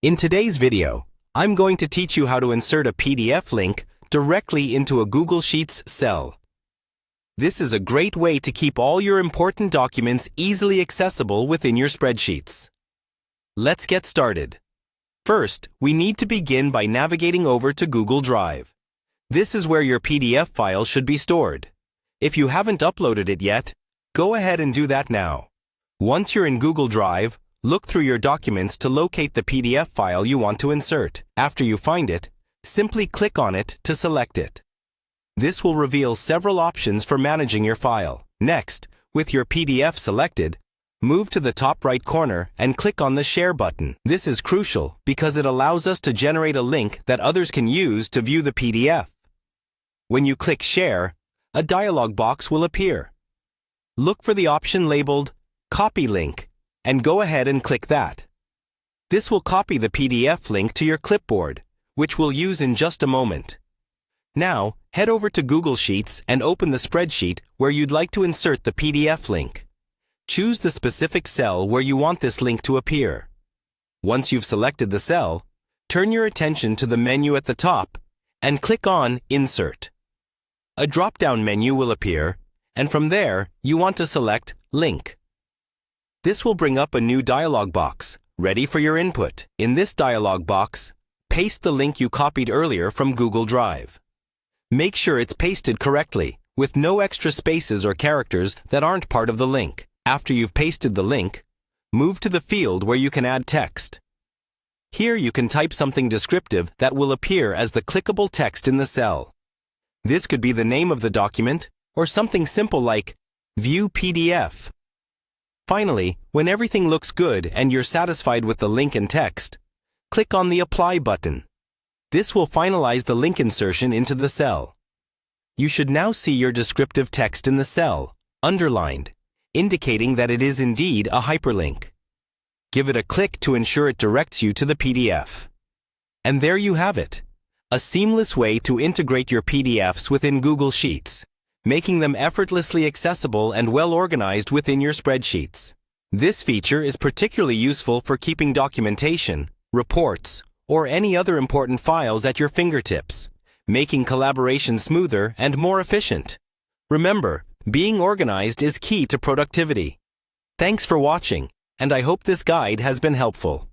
In today's video, I'm going to teach you how to insert a PDF link directly into a Google Sheets cell. This is a great way to keep all your important documents easily accessible within your spreadsheets. Let's get started. First, we need to begin by navigating over to Google Drive. This is where your PDF file should be stored. If you haven't uploaded it yet, go ahead and do that now. Once you're in Google Drive, look through your documents to locate the PDF file you want to insert. After you find it, simply click on it to select it. This will reveal several options for managing your file. Next, with your PDF selected, move to the top right corner and click on the Share button. This is crucial because it allows us to generate a link that others can use to view the PDF. When you click Share, a dialog box will appear. Look for the option labeled Copy Link and go ahead and click that. This will copy the PDF link to your clipboard, which we'll use in just a moment. Now, head over to Google Sheets and open the spreadsheet where you'd like to insert the PDF link. Choose the specific cell where you want this link to appear. Once you've selected the cell, turn your attention to the menu at the top and click on Insert. A drop-down menu will appear, and from there, you want to select Link. This will bring up a new dialog box, ready for your input. In this dialog box, paste the link you copied earlier from Google Drive. Make sure it's pasted correctly, with no extra spaces or characters that aren't part of the link. After you've pasted the link, move to the field where you can add text. Here you can type something descriptive that will appear as the clickable text in the cell. This could be the name of the document or something simple like View PDF. Finally, when everything looks good and you're satisfied with the link and text, click on the Apply button. This will finalize the link insertion into the cell. You should now see your descriptive text in the cell, underlined, indicating that it is indeed a hyperlink. Give it a click to ensure it directs you to the PDF. And there you have it, a seamless way to integrate your PDFs within Google Sheets, making them effortlessly accessible and well-organized within your spreadsheets. This feature is particularly useful for keeping documentation, reports, or any other important files at your fingertips, making collaboration smoother and more efficient. Remember, being organized is key to productivity. Thanks for watching, and I hope this guide has been helpful.